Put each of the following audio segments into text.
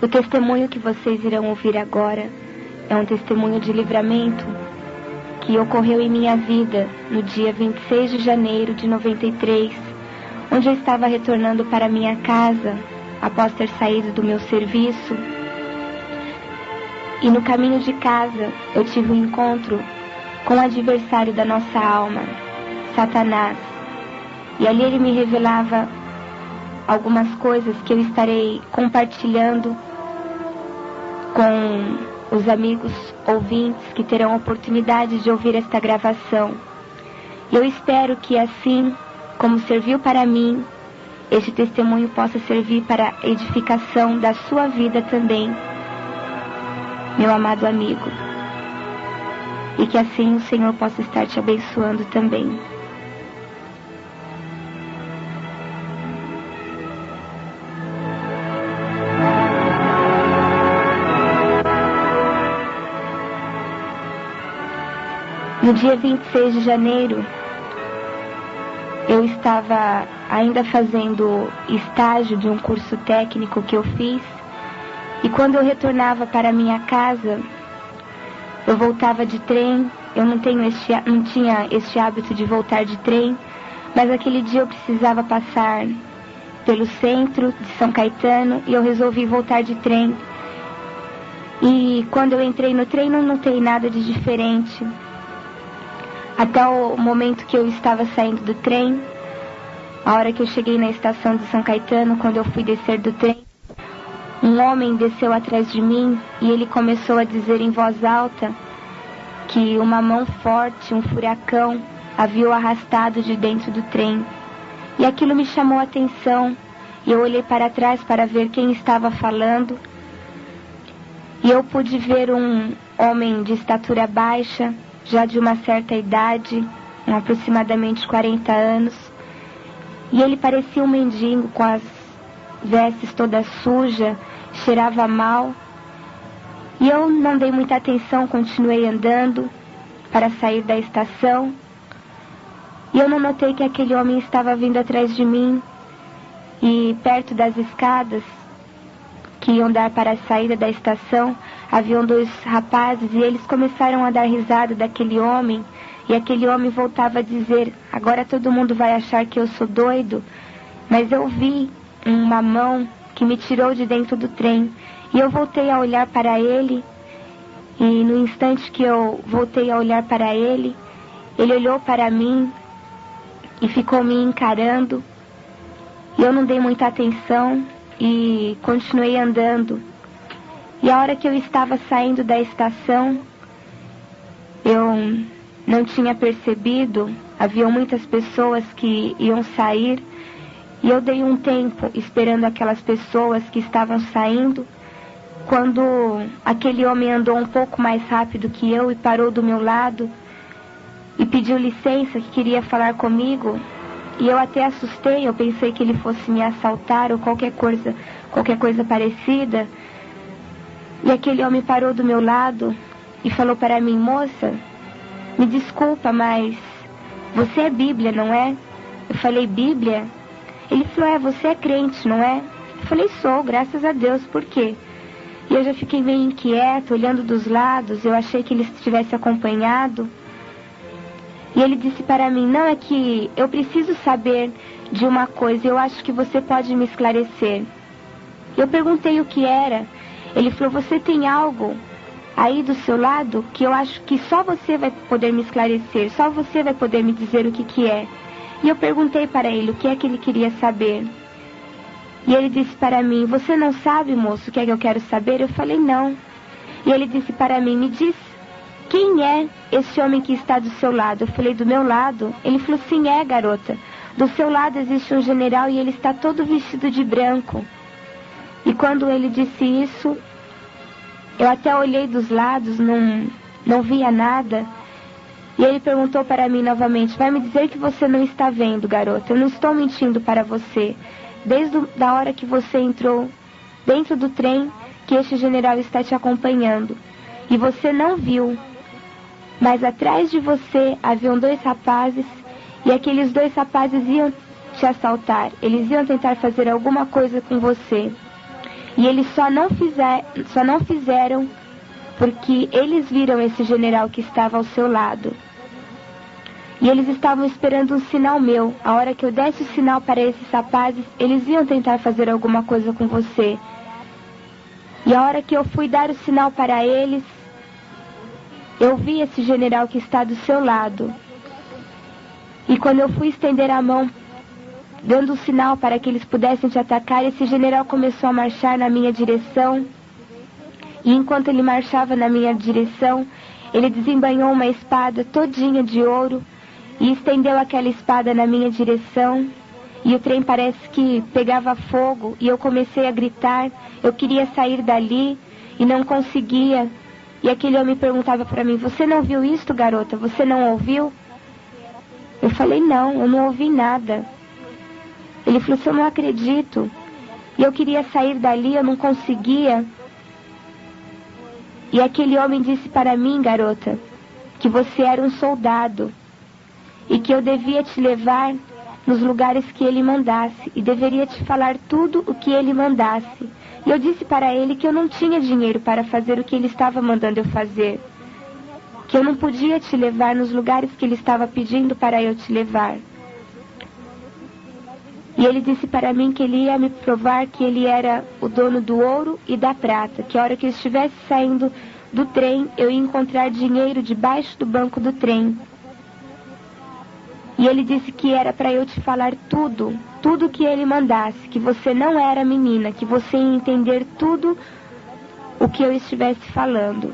O testemunho que vocês irão ouvir agora é um testemunho de livramento que ocorreu em minha vida no dia 26 de janeiro de 93, onde eu estava retornando para minha casa após ter saído do meu serviço. E no caminho de casa eu tive um encontro com o adversário da nossa alma, Satanás. E ali ele me revelava algumas coisas que eu estarei compartilhando com os amigos ouvintes que terão a oportunidade de ouvir esta gravação. Eu espero que assim como serviu para mim, este testemunho possa servir para a edificação da sua vida também, meu amado amigo. E que assim o Senhor possa estar te abençoando também. No dia 26 de janeiro, eu estava ainda fazendo estágio de um curso técnico que eu fiz, e quando eu retornava para minha casa, eu voltava de trem. Eu não tinha este hábito de voltar de trem, mas aquele dia eu precisava passar pelo centro de São Caetano e eu resolvi voltar de trem. E quando eu entrei no trem, não notei nada de diferente. Até o momento que eu estava saindo do trem, a hora que eu cheguei na estação de São Caetano, quando eu fui descer do trem, um homem desceu atrás de mim e ele começou a dizer em voz alta que uma mão forte, um furacão, havia o arrastado de dentro do trem. E aquilo me chamou a atenção e eu olhei para trás para ver quem estava falando. E eu pude ver um homem de estatura baixa, já de uma certa idade, aproximadamente 40 anos, e ele parecia um mendigo com as vestes todas sujas, cheirava mal, e eu não dei muita atenção, continuei andando para sair da estação, e eu não notei que aquele homem estava vindo atrás de mim, e perto das escadas que iam dar para a saída da estação, haviam dois rapazes e eles começaram a dar risada daquele homem, e aquele homem voltava a dizer: agora todo mundo vai achar que eu sou doido. Mas eu vi uma mão que me tirou de dentro do trem, e eu voltei a olhar para ele, e no instante que eu voltei a olhar para ele, ele olhou para mim e ficou me encarando, e eu não dei muita atenção e continuei andando. E a hora que eu estava saindo da estação, eu não tinha percebido, haviam muitas pessoas que iam sair, e eu dei um tempo esperando aquelas pessoas que estavam saindo, quando aquele homem andou um pouco mais rápido que eu e parou do meu lado e pediu licença, que queria falar comigo. E eu até assustei, eu pensei que ele fosse me assaltar ou qualquer coisa parecida. E aquele homem parou do meu lado e falou para mim: moça, me desculpa, mas você é Bíblia, não é? Eu falei: Bíblia? Ele falou: você é crente, não é? Eu falei: sou, graças a Deus. Por quê? E eu já fiquei meio inquieta, olhando dos lados, eu achei que ele estivesse acompanhado. E ele disse para mim: não, é que eu preciso saber de uma coisa, eu acho que você pode me esclarecer. Eu perguntei o que era. Ele falou: você tem algo aí do seu lado que eu acho que só você vai poder me esclarecer, só você vai poder me dizer o que é. E eu perguntei para ele o que é que ele queria saber. E ele disse para mim: você não sabe, moço, o que é que eu quero saber? Eu falei: não. E ele disse para mim: me diz, quem é esse homem que está do seu lado? Eu falei: do meu lado? Ele falou: sim, é, garota. Do seu lado existe um general e ele está todo vestido de branco. E quando ele disse isso, eu até olhei dos lados, não via nada. E ele perguntou para mim novamente: vai me dizer que você não está vendo, garota? Eu não estou mentindo para você. Desde a hora que você entrou dentro do trem, que este general está te acompanhando. E você não viu. Mas atrás de você haviam dois rapazes, e aqueles dois rapazes iam te assaltar. Eles iam tentar fazer alguma coisa com você. E eles só não fizeram porque eles viram esse general que estava ao seu lado. E eles estavam esperando um sinal meu. A hora que eu desse o sinal para esses rapazes, eles iam tentar fazer alguma coisa com você. E a hora que eu fui dar o sinal para eles, eu vi esse general que está do seu lado. E quando eu fui estender a mão, dando o sinal para que eles pudessem te atacar, esse general começou a marchar na minha direção. E enquanto ele marchava na minha direção, ele desembanhou uma espada todinha de ouro e estendeu aquela espada na minha direção. E o trem parece que pegava fogo e eu comecei a gritar. Eu queria sair dali e não conseguia. E aquele homem perguntava para mim: você não viu isto, garota? Você não ouviu? Eu falei: não, eu não ouvi nada. Ele falou: eu não acredito. E eu queria sair dali, eu não conseguia. E aquele homem disse para mim: garota, que você era um soldado e que eu devia te levar nos lugares que ele mandasse e deveria te falar tudo o que ele mandasse. E eu disse para ele que eu não tinha dinheiro para fazer o que ele estava mandando eu fazer, que eu não podia te levar nos lugares que ele estava pedindo para eu te levar. E ele disse para mim que ele ia me provar que ele era o dono do ouro e da prata, que a hora que eu estivesse saindo do trem, eu ia encontrar dinheiro debaixo do banco do trem. E ele disse que era para eu te falar tudo, tudo que ele mandasse, que você não era menina, que você ia entender tudo o que eu estivesse falando.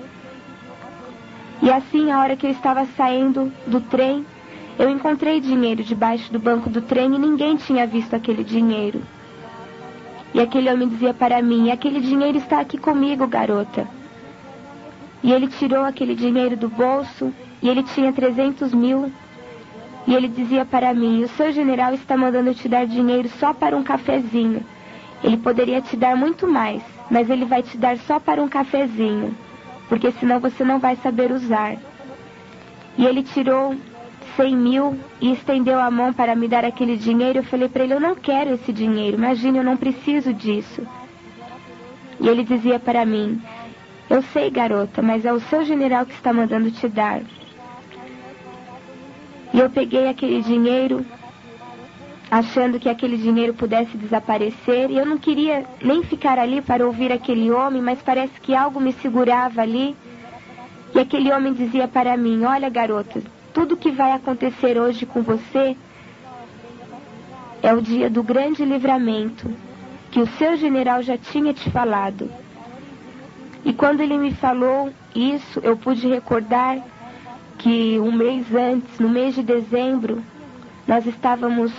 E assim, a hora que eu estava saindo do trem, eu encontrei dinheiro debaixo do banco do trem e ninguém tinha visto aquele dinheiro. E aquele homem dizia para mim: aquele dinheiro está aqui comigo, garota. E ele tirou aquele dinheiro do bolso e ele tinha 300 mil. E ele dizia para mim: o seu general está mandando te dar dinheiro só para um cafezinho. Ele poderia te dar muito mais, mas ele vai te dar só para um cafezinho, porque senão você não vai saber usar. E ele tirou 100 mil e estendeu a mão para me dar aquele dinheiro. Eu falei para ele: eu não quero esse dinheiro, imagine, eu não preciso disso. E ele dizia para mim: eu sei, garota, mas é o seu general que está mandando te dar. E eu peguei aquele dinheiro, achando que aquele dinheiro pudesse desaparecer. E eu não queria nem ficar ali para ouvir aquele homem, mas parece que algo me segurava ali. E aquele homem dizia para mim: olha, garota, tudo que vai acontecer hoje com você é o dia do grande livramento, que o seu general já tinha te falado. E quando ele me falou isso, eu pude recordar que um mês antes, no mês de dezembro, nós estávamos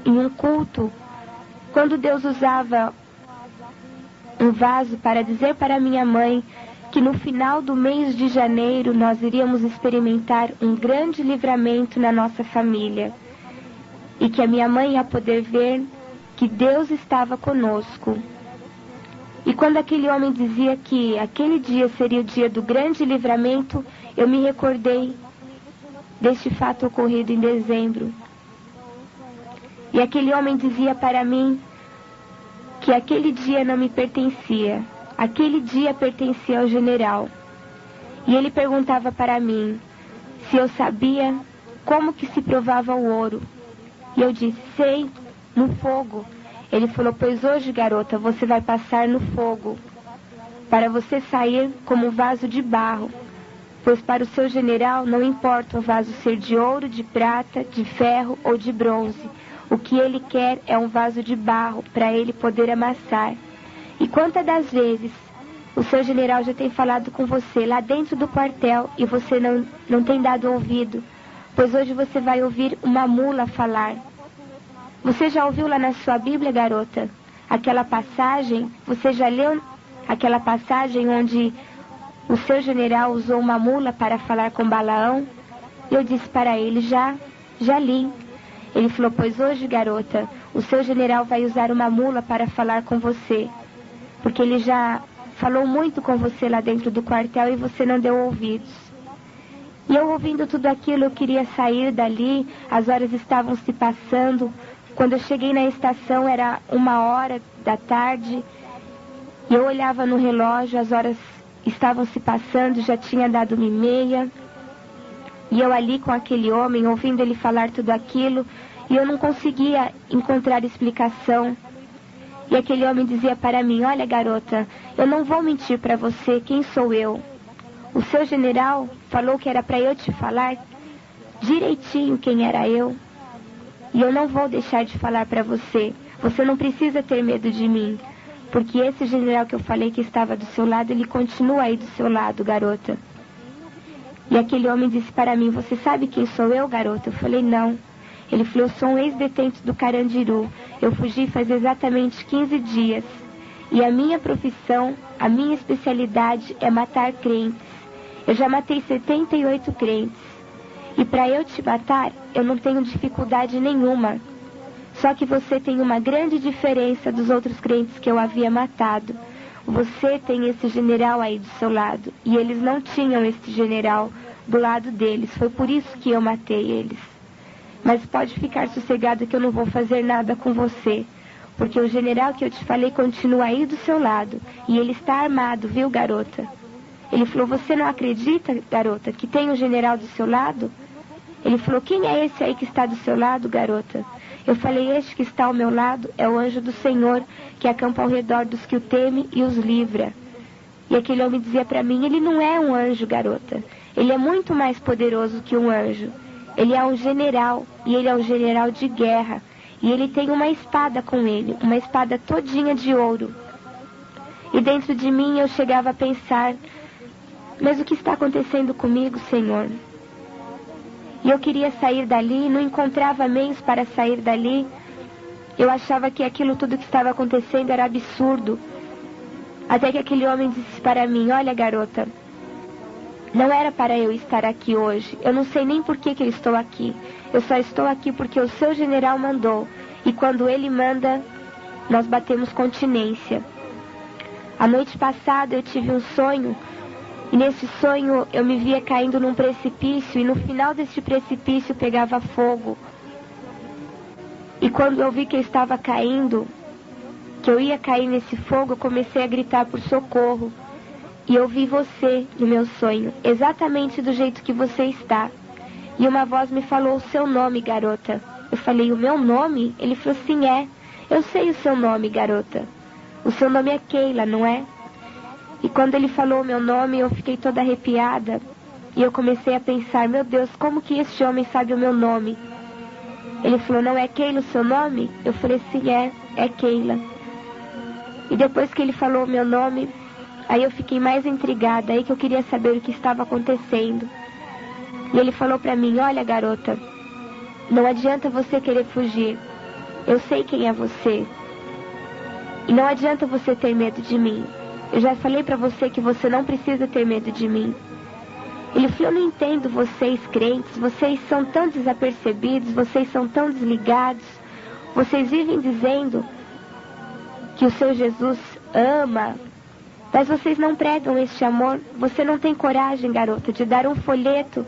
em um culto, quando Deus usava um vaso para dizer para minha mãe que no final do mês de janeiro nós iríamos experimentar um grande livramento na nossa família. E que a minha mãe ia poder ver que Deus estava conosco. E quando aquele homem dizia que aquele dia seria o dia do grande livramento, eu me recordei deste fato ocorrido em dezembro. E aquele homem dizia para mim que aquele dia não me pertencia. Aquele dia pertencia ao general. E ele perguntava para mim se eu sabia como que se provava o ouro. E eu disse: sei, no fogo. Ele falou: pois hoje, garota, você vai passar no fogo, para você sair como um vaso de barro. Pois para o seu general não importa o vaso ser de ouro, de prata, de ferro ou de bronze. O que ele quer é um vaso de barro para ele poder amassar. E quantas das vezes o seu general já tem falado com você lá dentro do quartel e você não tem dado ouvido? Pois hoje você vai ouvir uma mula falar. Você já ouviu lá na sua Bíblia, garota, aquela passagem? Você já leu aquela passagem onde o seu general usou uma mula para falar com Balaão? Eu disse para ele: já li. Ele falou: pois hoje, garota, o seu general vai usar uma mula para falar com você, porque ele já falou muito com você lá dentro do quartel e você não deu ouvidos. E eu, ouvindo tudo aquilo, eu queria sair dali. As horas estavam se passando. Quando eu cheguei na estação era 1h da tarde. E eu olhava no relógio, as horas estavam se passando, já tinha dado 1h30. E eu ali com aquele homem, ouvindo ele falar tudo aquilo, e eu não conseguia encontrar explicação. E aquele homem dizia para mim: olha, garota, eu não vou mentir para você, quem sou eu? O seu general falou que era para eu te falar direitinho quem era eu. E eu não vou deixar de falar para você. Você não precisa ter medo de mim. Porque esse general que eu falei que estava do seu lado, ele continua aí do seu lado, garota. E aquele homem disse para mim: você sabe quem sou eu, garota? Eu falei: não. Ele falou: eu sou um ex-detento do Carandiru. Eu fugi faz exatamente 15 dias. E a minha profissão, a minha especialidade é matar crentes. Eu já matei 78 crentes. E para eu te matar, eu não tenho dificuldade nenhuma. Só que você tem uma grande diferença dos outros crentes que eu havia matado. Você tem esse general aí do seu lado. E eles não tinham esse general do lado deles. Foi por isso que eu matei eles. Mas pode ficar sossegado que eu não vou fazer nada com você. Porque o general que eu te falei continua aí do seu lado. E ele está armado, viu, garota? Ele falou: você não acredita, garota, que tem um general do seu lado? Ele falou: quem é esse aí que está do seu lado, garota? Eu falei: este que está ao meu lado é o anjo do Senhor, que acampa ao redor dos que o temem e os livra. E aquele homem dizia para mim: ele não é um anjo, garota. Ele é muito mais poderoso que um anjo. Ele é um general, e ele é um general de guerra. E ele tem uma espada com ele, uma espada todinha de ouro. E dentro de mim eu chegava a pensar: mas o que está acontecendo comigo, Senhor? E eu queria sair dali, não encontrava meios para sair dali. Eu achava que aquilo tudo que estava acontecendo era absurdo. Até que aquele homem disse para mim: olha, garota, não era para eu estar aqui hoje. Eu não sei nem por que eu estou aqui. Eu só estou aqui porque o seu general mandou. E quando ele manda, nós batemos continência. A noite passada eu tive um sonho. E nesse sonho eu me via caindo num precipício. E no final desse precipício pegava fogo. E quando eu vi que eu estava caindo, que eu ia cair nesse fogo, eu comecei a gritar por socorro. E eu vi você no meu sonho, exatamente do jeito que você está. E uma voz me falou o seu nome, garota. Eu falei: o meu nome? Ele falou: sim, é. Eu sei o seu nome, garota. O seu nome é Keila, não é? E quando ele falou o meu nome, eu fiquei toda arrepiada. E eu comecei a pensar: meu Deus, como que este homem sabe o meu nome? Ele falou: não é Keila o seu nome? Eu falei: sim, é Keila. E depois que ele falou o meu nome, aí eu fiquei mais intrigada, aí que eu queria saber o que estava acontecendo. E ele falou pra mim: olha, garota, não adianta você querer fugir. Eu sei quem é você. E não adianta você ter medo de mim. Eu já falei pra você que você não precisa ter medo de mim. Ele falou: eu não entendo vocês crentes, vocês são tão desapercebidos, vocês são tão desligados. Vocês vivem dizendo que o seu Jesus ama, mas vocês não pregam este amor. Você não tem coragem, garota, de dar um folheto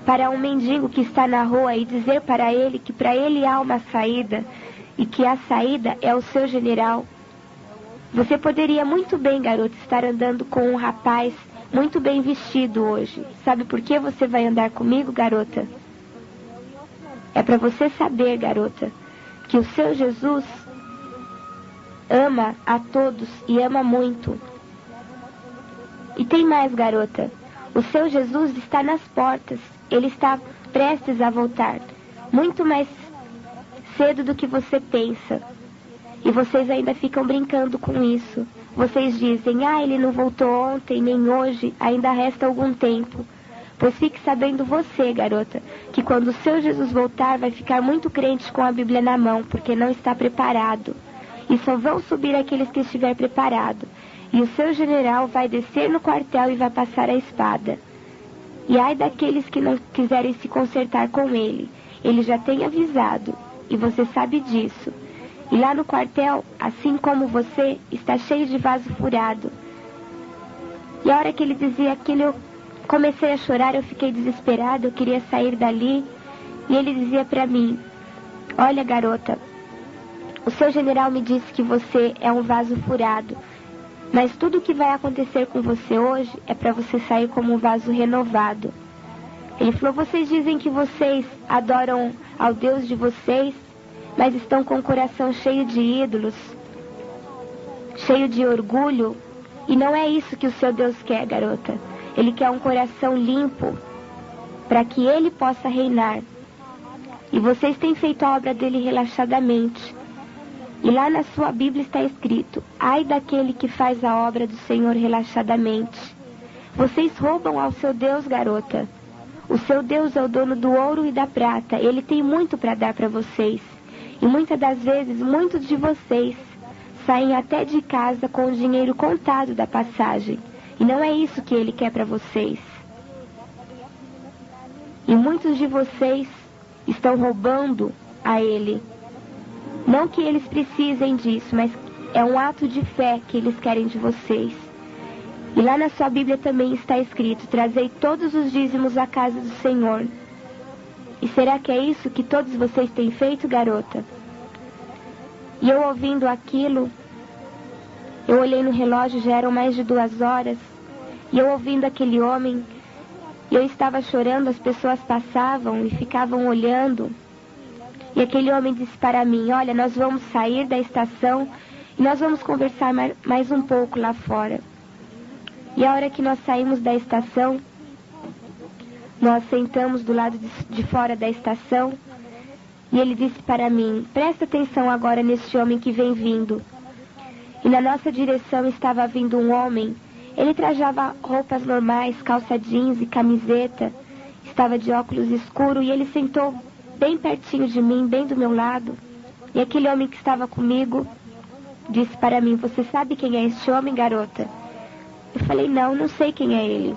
para um mendigo que está na rua e dizer para ele que para ele há uma saída e que a saída é o seu general. Você poderia muito bem, garota, estar andando com um rapaz muito bem vestido hoje. Sabe por que você vai andar comigo, garota? É para você saber, garota, que o seu Jesus ama a todos e ama muito. E tem mais, garota. O seu Jesus está nas portas. Ele está prestes a voltar. Muito mais cedo do que você pensa. E vocês ainda ficam brincando com isso. Vocês dizem: ah, ele não voltou ontem, nem hoje, ainda resta algum tempo. Pois fique sabendo você, garota, que quando o seu Jesus voltar, vai ficar muito crente com a Bíblia na mão, porque não está preparado. E só vão subir aqueles que estiver preparado. E o seu general vai descer no quartel e vai passar a espada. E ai daqueles que não quiserem se consertar com ele. Ele já tem avisado, e você sabe disso. E lá no quartel, assim como você, está cheio de vaso furado. E a hora que ele dizia aquilo, eu comecei a chorar, eu fiquei desesperada, eu queria sair dali. E ele dizia para mim: olha, garota, o seu general me disse que você é um vaso furado. Mas tudo o que vai acontecer com você hoje é para você sair como um vaso renovado. Ele falou, vocês dizem que vocês adoram ao Deus de vocês, mas estão com o coração cheio de ídolos, cheio de orgulho, e não é isso que o seu Deus quer, garota. Ele quer um coração limpo, para que Ele possa reinar. E vocês têm feito a obra dele relaxadamente. E lá na sua Bíblia está escrito, ai daquele que faz a obra do Senhor relaxadamente. Vocês roubam ao seu Deus, garota. O seu Deus é o dono do ouro e da prata. Ele tem muito para dar para vocês. E muitas das vezes, muitos de vocês saem até de casa com o dinheiro contado da passagem. E não é isso que Ele quer para vocês. E muitos de vocês estão roubando a Ele. Não que eles precisem disso, mas é um ato de fé que eles querem de vocês. E lá na sua Bíblia também está escrito, trazei todos os dízimos à casa do Senhor. E será que é isso que todos vocês têm feito, garota? E eu ouvindo aquilo, eu olhei no relógio, já eram mais de 2 horas, e eu ouvindo aquele homem, eu estava chorando, as pessoas passavam e ficavam olhando, e aquele homem disse para mim, olha, nós vamos sair da estação e nós vamos conversar mais um pouco lá fora. E a hora que nós saímos da estação, nós sentamos do lado de fora da estação, e ele disse para mim, presta atenção agora neste homem que vem vindo. E na nossa direção estava vindo um homem, ele trajava roupas normais, calça jeans e camiseta, estava de óculos escuros, e ele sentou bem pertinho de mim, bem do meu lado. E aquele homem que estava comigo disse para mim, você sabe quem é este homem, garota? Eu falei, não sei quem é ele.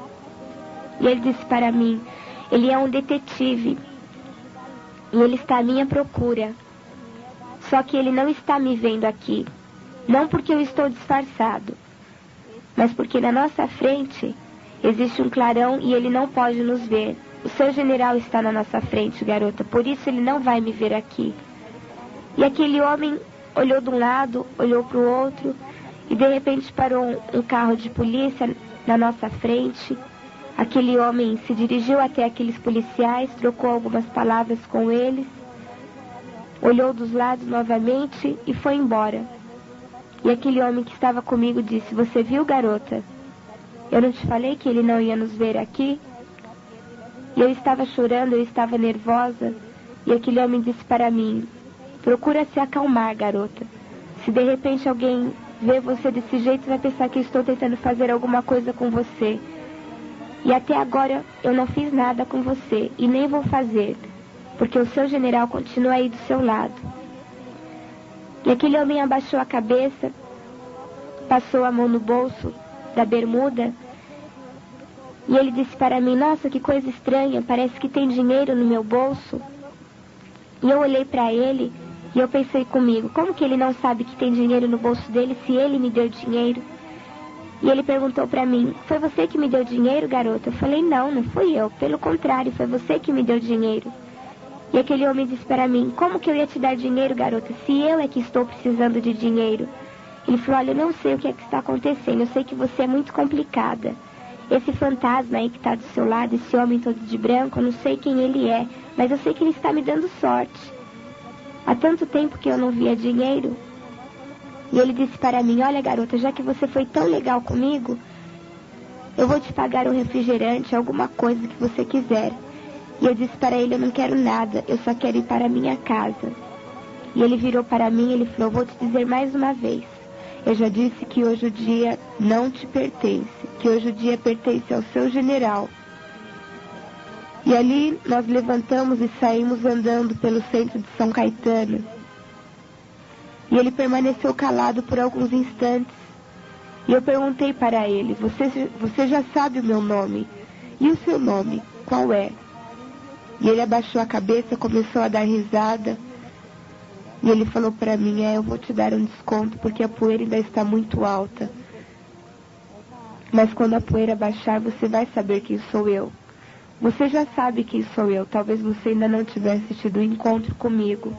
E ele disse para mim, ele é um detetive. E ele está à minha procura. Só que ele não está me vendo aqui. Não porque eu estou disfarçado, mas porque na nossa frente existe um clarão e ele não pode nos ver. O seu general está na nossa frente, garota, por isso ele não vai me ver aqui. E aquele homem olhou de um lado, olhou para o outro, e de repente parou um carro de polícia na nossa frente. Aquele homem se dirigiu até aqueles policiais, trocou algumas palavras com eles, olhou dos lados novamente e foi embora. E aquele homem que estava comigo disse, você viu, garota? Eu não te falei que ele não ia nos ver aqui? E eu estava chorando, eu estava nervosa, e aquele homem disse para mim, procura se acalmar, garota. Se de repente alguém vê você desse jeito, vai pensar que eu estou tentando fazer alguma coisa com você. E até agora eu não fiz nada com você, e nem vou fazer, porque o seu general continua aí do seu lado. E aquele homem abaixou a cabeça, passou a mão no bolso da bermuda, e ele disse para mim, nossa, que coisa estranha, parece que tem dinheiro no meu bolso. E eu olhei para ele, e eu pensei comigo, como que ele não sabe que tem dinheiro no bolso dele se ele me deu dinheiro? E ele perguntou para mim, foi você que me deu dinheiro, garota? Eu falei, não fui eu, pelo contrário, foi você que me deu dinheiro. E aquele homem disse para mim, como que eu ia te dar dinheiro, garota, se eu é que estou precisando de dinheiro? Ele falou, olha, eu não sei o que é que está acontecendo, eu sei que você é muito complicada. Esse fantasma aí que está do seu lado, esse homem todo de branco, eu não sei quem ele é, mas eu sei que ele está me dando sorte. Há tanto tempo que eu não via dinheiro. E ele disse para mim, olha garota, já que você foi tão legal comigo, eu vou te pagar um refrigerante, alguma coisa que você quiser. E eu disse para ele, eu não quero nada, eu só quero ir para a minha casa. E ele virou para mim e ele falou, vou te dizer mais uma vez, eu já disse que hoje o dia não te pertence, que hoje o dia pertence ao seu general. E ali nós levantamos e saímos andando pelo centro de São Caetano. E ele permaneceu calado por alguns instantes. E eu perguntei para ele, você já sabe o meu nome? E o seu nome, qual é? E ele abaixou a cabeça, começou a dar risada. E ele falou para mim, eu vou te dar um desconto porque a poeira ainda está muito alta. Mas quando a poeira baixar, você vai saber quem sou eu. Você já sabe quem sou eu, talvez você ainda não tivesse tido um encontro comigo.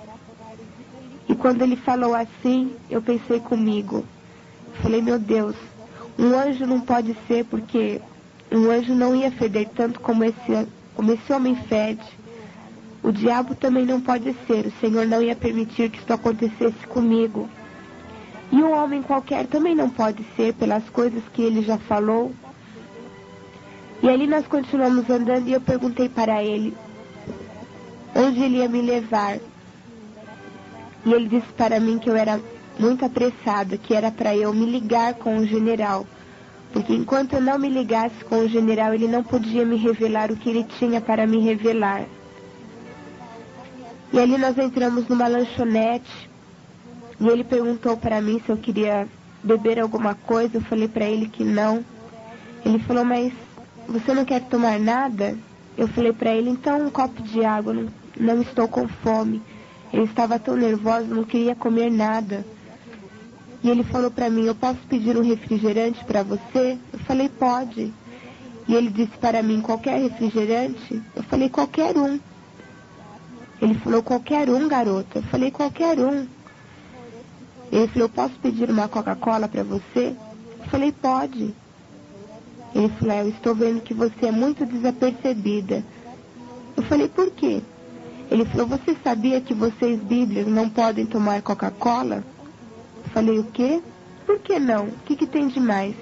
E quando ele falou assim, eu pensei comigo. Falei, meu Deus, Um anjo não pode ser, porque um anjo não ia feder tanto como esse homem fede. O diabo também não pode ser. O Senhor não ia permitir que isso acontecesse comigo. E um homem qualquer também não pode ser, pelas coisas que ele já falou. E ali nós continuamos andando e eu perguntei para ele onde ele ia me levar. E ele disse para mim que eu era muito apressada, que era para eu me ligar com o general. Porque enquanto eu não me ligasse com o general, ele não podia me revelar o que ele tinha para me revelar. E ali nós entramos numa lanchonete e ele perguntou para mim se eu queria beber alguma coisa. Eu falei para ele que não. Ele falou, mas você não quer tomar nada? Eu falei para ele, então um copo de água, não estou com fome. Ele estava tão nervoso, não queria comer nada. E ele falou para mim, eu posso pedir um refrigerante para você? Eu falei, pode. E ele disse para mim, qualquer refrigerante? Eu falei, qualquer um. Ele falou, qualquer um, garota? Eu falei, qualquer um. Ele falou, posso pedir uma Coca-Cola para você? Eu falei, pode. Ele falou, eu estou vendo que você é muito desapercebida. Eu falei, por quê? Ele falou, você sabia que vocês, bíblias, não podem tomar Coca-Cola? Eu falei, o quê? Por que não? O que tem de mais?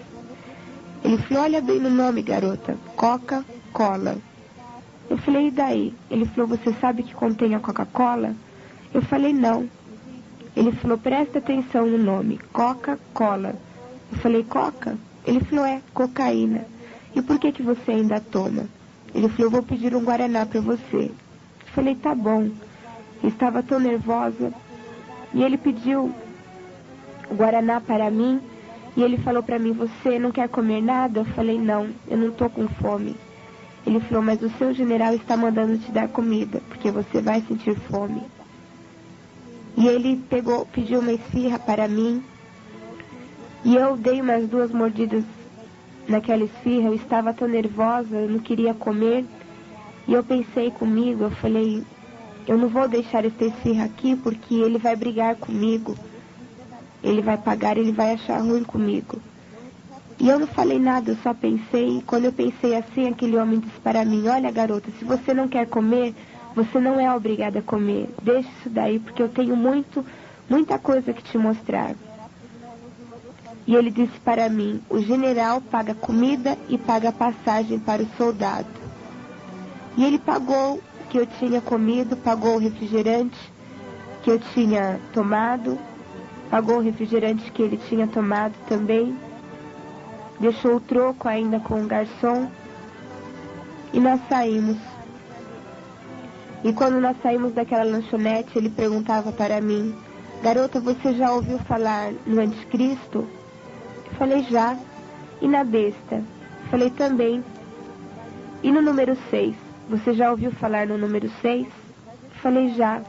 Ele falou, olha bem no nome, garota. Coca-Cola. Eu falei, e daí? Ele falou, você sabe que contém a Coca-Cola? Eu falei, não. Ele falou, presta atenção no nome. Coca-Cola. Eu falei, Coca? Ele falou, cocaína. E por que você ainda toma? Ele falou, eu vou pedir um Guaraná para você. Eu falei, tá bom. Eu estava tão nervosa. E ele pediu o Guaraná para mim. E ele falou para mim, você não quer comer nada? Eu falei, não, eu não estou com fome. Ele falou, mas o seu general está mandando te dar comida, porque você vai sentir fome. E ele pediu uma esfirra para mim. E eu dei umas 2 mordidas naquela esfirra. Eu estava tão nervosa, eu não queria comer. E eu pensei comigo, eu falei, eu não vou deixar essa esfirra aqui, porque ele vai brigar comigo. Ele vai pagar, ele vai achar ruim comigo. E eu não falei nada, eu só pensei. E quando eu pensei assim, aquele homem disse para mim, olha garota, se você não quer comer, você não é obrigada a comer. Deixa isso daí, porque eu tenho muita coisa que te mostrar. E ele disse para mim, o general paga comida e paga passagem para o soldado. E ele pagou o que eu tinha comido, pagou o refrigerante que eu tinha tomado, pagou o refrigerante que ele tinha tomado também. Deixou o troco ainda com o garçom. E nós saímos. E quando nós saímos daquela lanchonete, ele perguntava para mim, garota, você já ouviu falar no anticristo? Eu falei, já. E na besta? Eu falei, também. E no número 6? Você já ouviu falar no número 6? Eu falei, já.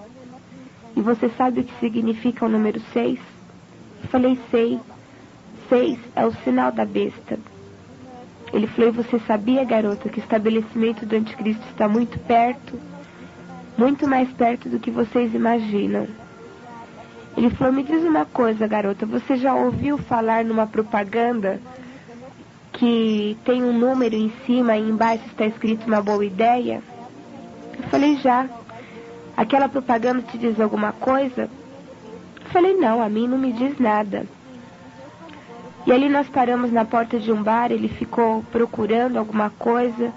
E você sabe o que significa o número 6? Eu falei, sei. 6 é o sinal da besta. Ele falou, e você sabia, garota, que o estabelecimento do anticristo está muito perto? Muito mais perto do que vocês imaginam. Ele falou, me diz uma coisa, garota, você já ouviu falar numa propaganda que tem um número em cima e embaixo está escrito uma boa ideia? Eu falei, já. Aquela propaganda te diz alguma coisa? Eu falei, não, a mim não me diz nada. E ali nós paramos na porta de um bar, ele ficou procurando alguma coisa,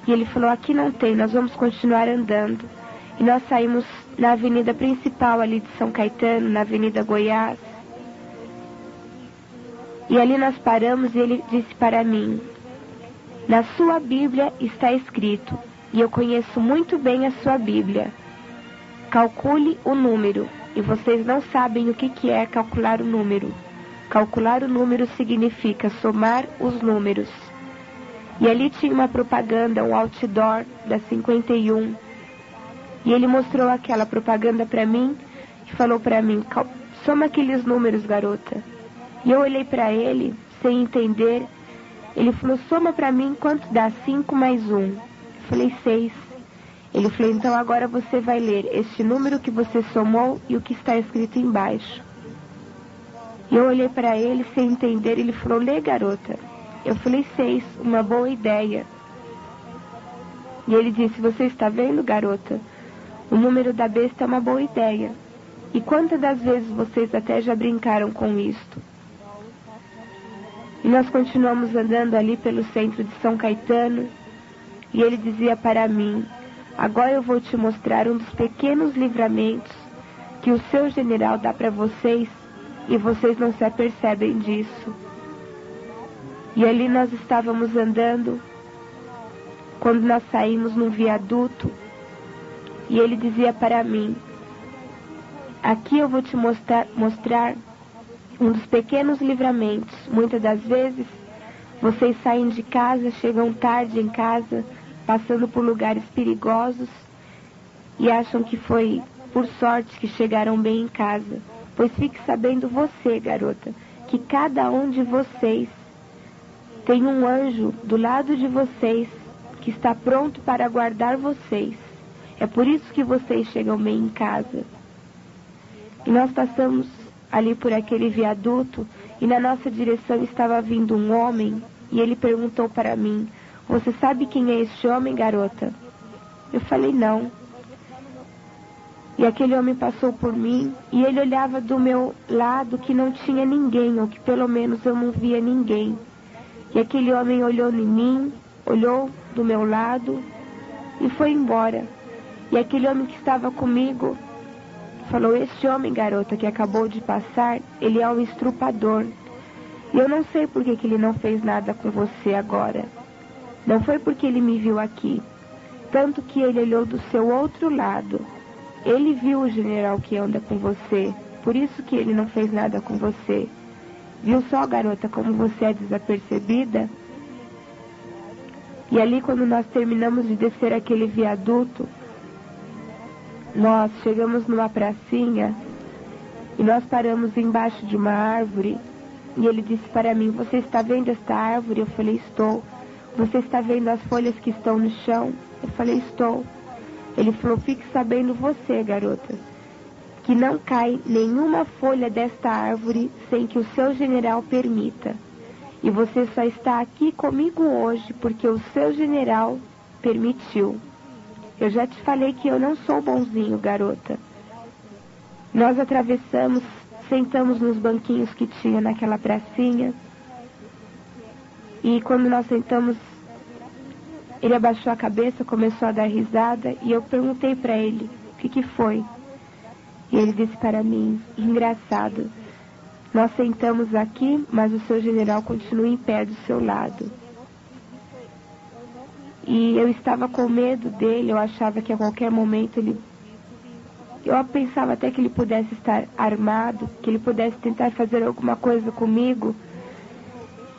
e ele falou, aqui não tem, nós vamos continuar andando. E nós saímos na avenida principal ali de São Caetano, na Avenida Goiás. E ali nós paramos e ele disse para mim, na sua Bíblia está escrito, e eu conheço muito bem a sua Bíblia, calcule o número, e vocês não sabem o que é calcular o número. Calcular o número significa somar os números. E ali tinha uma propaganda, um outdoor da 51. E ele mostrou aquela propaganda para mim e falou para mim, soma aqueles números, garota. E eu olhei para ele, sem entender. Ele falou, soma para mim quanto dá 5 mais 1. Eu falei, 6. Ele falou, então agora você vai ler este número que você somou e o que está escrito embaixo. E eu olhei para ele sem entender, ele falou, lê, garota. Eu falei, 6, uma boa ideia. E ele disse, você está vendo, garota? O número da besta é uma boa ideia. E quantas das vezes vocês até já brincaram com isto? E nós continuamos andando ali pelo centro de São Caetano, e ele dizia para mim, agora eu vou te mostrar um dos pequenos livramentos que o seu general dá para vocês, e vocês não se apercebem disso. E ali nós estávamos andando, quando nós saímos num viaduto, e ele dizia para mim, aqui eu vou te mostrar um dos pequenos livramentos. Muitas das vezes, vocês saem de casa, chegam tarde em casa, passando por lugares perigosos, e acham que foi por sorte que chegaram bem em casa. Pois fique sabendo você, garota, que cada um de vocês tem um anjo do lado de vocês, que está pronto para guardar vocês. É por isso que vocês chegam bem em casa. E nós passamos ali por aquele viaduto, e na nossa direção estava vindo um homem, e ele perguntou para mim, você sabe quem é este homem, garota? Eu falei, não. E aquele homem passou por mim, e ele olhava do meu lado que não tinha ninguém, ou que pelo menos eu não via ninguém. E aquele homem olhou em mim, olhou do meu lado, e foi embora. E aquele homem que estava comigo falou, este homem, garota, que acabou de passar, ele é um estrupador. E eu não sei por que ele não fez nada com você agora. Não foi porque ele me viu aqui. Tanto que ele olhou do seu outro lado. Ele viu o general que anda com você. Por isso que ele não fez nada com você. Viu só, garota, como você é desapercebida? E ali, quando nós terminamos de descer aquele viaduto, nós chegamos numa pracinha e nós paramos embaixo de uma árvore. E ele disse para mim, você está vendo esta árvore? Eu falei, estou. Você está vendo as folhas que estão no chão? Eu falei, estou. Ele falou, fique sabendo você, garota, que não cai nenhuma folha desta árvore sem que o seu general permita. E você só está aqui comigo hoje porque o seu general permitiu. Eu já te falei que eu não sou bonzinho, garota. Nós atravessamos, sentamos nos banquinhos que tinha naquela pracinha. E quando nós sentamos, ele abaixou a cabeça, começou a dar risada. E eu perguntei para ele, o que foi? E ele disse para mim, engraçado, nós sentamos aqui, mas o seu general continua em pé do seu lado. E eu estava com medo dele, eu achava que a qualquer momento ele... Eu pensava até que ele pudesse estar armado, que ele pudesse tentar fazer alguma coisa comigo.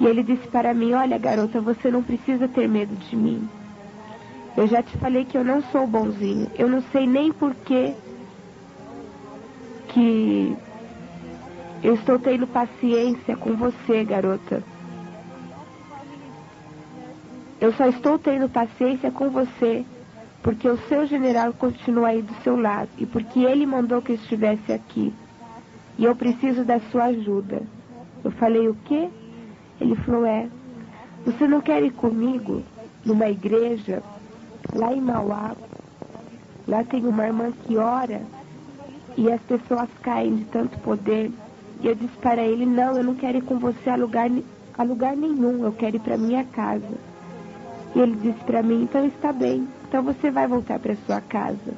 E ele disse para mim, olha, garota, você não precisa ter medo de mim. Eu já te falei que eu não sou bonzinho. Eu não sei nem por que eu estou tendo paciência com você, garota. Eu só estou tendo paciência com você porque o seu general continua aí do seu lado e porque ele mandou que eu estivesse aqui. E eu preciso da sua ajuda. Eu falei, o quê? Ele falou, você não quer ir comigo numa igreja lá em Mauá? Lá tem uma irmã que ora e as pessoas caem de tanto poder. E eu disse para ele, não, eu não quero ir com você a lugar nenhum, eu quero ir para minha casa. E ele disse para mim, então está bem, então você vai voltar para sua casa.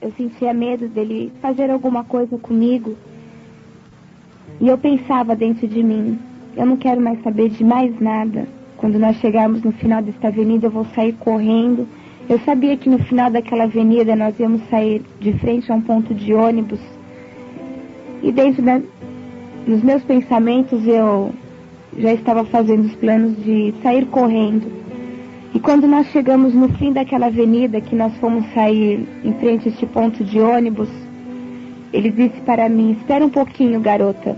Eu sentia medo dele fazer alguma coisa comigo. E eu pensava dentro de mim, eu não quero mais saber de mais nada. Quando nós chegarmos no final desta avenida, eu vou sair correndo. Eu sabia que no final daquela avenida nós íamos sair de frente a um ponto de ônibus. E dentro dos meus pensamentos eu já estava fazendo os planos de sair correndo. E quando nós chegamos no fim daquela avenida, que nós fomos sair em frente a este ponto de ônibus, ele disse para mim, espera um pouquinho, garota.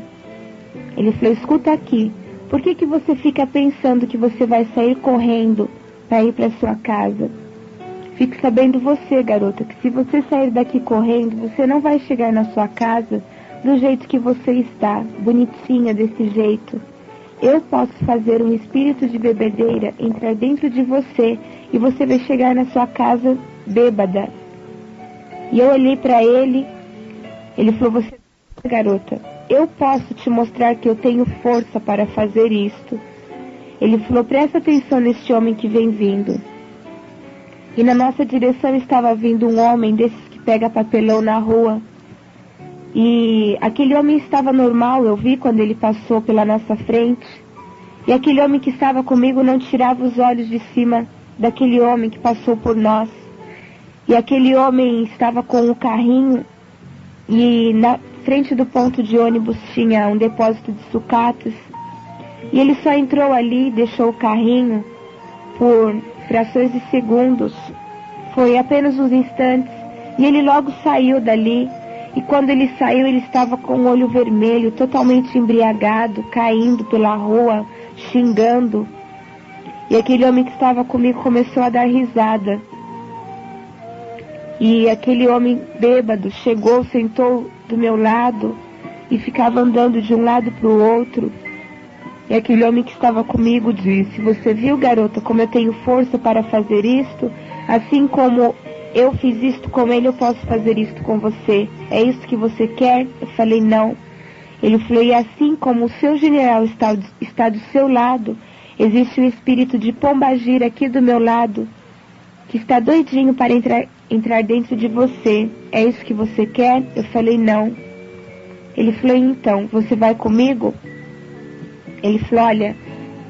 Ele falou, escuta aqui, Por que você fica pensando que você vai sair correndo para ir para sua casa? Fique sabendo você, garota, que se você sair daqui correndo, você não vai chegar na sua casa do jeito que você está, bonitinha desse jeito. Eu posso fazer um espírito de bebedeira entrar dentro de você e você vai chegar na sua casa bêbada. E eu olhei para ele, ele falou, você, garota, eu posso te mostrar que eu tenho força para fazer isto. Ele falou, presta atenção neste homem que vem vindo. E na nossa direção estava vindo um homem desses que pega papelão na rua. E aquele homem estava normal, eu vi quando ele passou pela nossa frente. E aquele homem que estava comigo não tirava os olhos de cima daquele homem que passou por nós. E aquele homem estava com o carrinho e na frente do ponto de ônibus tinha um depósito de sucatas. E ele só entrou ali, deixou o carrinho por frações de segundos. Foi apenas uns instantes. E ele logo saiu dali. E quando ele saiu, ele estava com o olho vermelho, totalmente embriagado, caindo pela rua, xingando. E aquele homem que estava comigo começou a dar risada. E aquele homem bêbado chegou, sentou do meu lado e ficava andando de um lado para o outro. E aquele homem que estava comigo disse, você viu, garota, como eu tenho força para fazer isto? Assim como eu fiz isto com ele, eu posso fazer isto com você. É isso que você quer? Eu falei, não. Ele falou, e assim como o seu general está do seu lado, existe um espírito de Pombagira aqui do meu lado, que está doidinho para entrar dentro de você. É isso que você quer? Eu falei, não. Ele falou, então, você vai comigo? Ele falou, olha,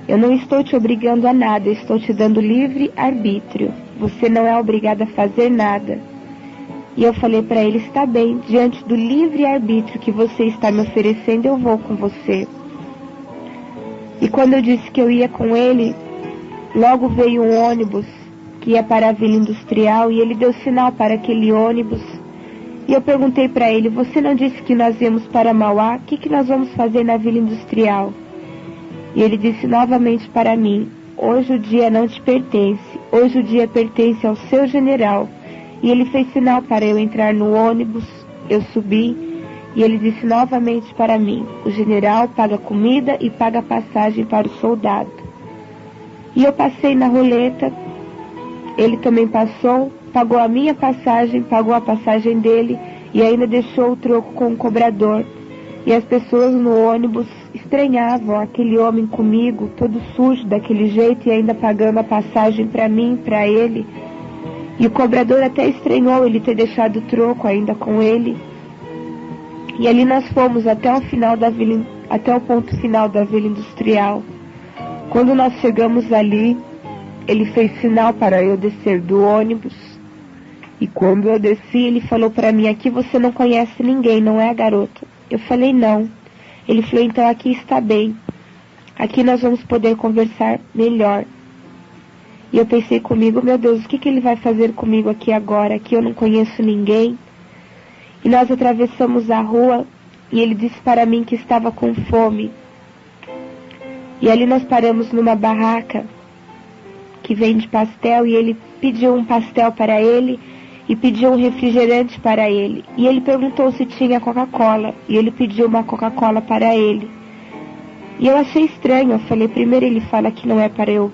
eu não estou te obrigando a nada, eu estou te dando livre arbítrio. Você não é obrigada a fazer nada. E eu falei para ele, está bem, diante do livre arbítrio que você está me oferecendo, eu vou com você. E quando eu disse que eu ia com ele, logo veio um ônibus que ia para a Vila Industrial e ele deu sinal para aquele ônibus. E eu perguntei para ele, você não disse que nós íamos para Mauá? O que nós vamos fazer na Vila Industrial? E ele disse novamente para mim, hoje o dia não te pertence, hoje o dia pertence ao seu general. E ele fez sinal para eu entrar no ônibus, eu subi, e ele disse novamente para mim, o general paga comida e paga passagem para o soldado. E eu passei na roleta, ele também passou, pagou a minha passagem, pagou a passagem dele, e ainda deixou o troco com o cobrador. E as pessoas no ônibus estranhavam aquele homem comigo, todo sujo daquele jeito e ainda pagando a passagem para mim, para ele. E o cobrador até estranhou ele ter deixado o troco ainda com ele. E ali nós fomos até o ponto final da Vila Industrial. Quando nós chegamos ali, ele fez sinal para eu descer do ônibus. E quando eu desci, ele falou para mim, aqui você não conhece ninguém, não é, garota? Eu falei, não. Ele falou, então aqui está bem. Aqui nós vamos poder conversar melhor. E eu pensei comigo, meu Deus, o que ele vai fazer comigo aqui agora? Aqui eu não conheço ninguém. E nós atravessamos a rua e ele disse para mim que estava com fome. E ali nós paramos numa barraca que vende pastel e ele pediu um pastel para ele e pediu um refrigerante para ele. E ele perguntou se tinha Coca-Cola. E ele pediu uma Coca-Cola para ele. E eu achei estranho. Eu falei, primeiro ele fala que não é para eu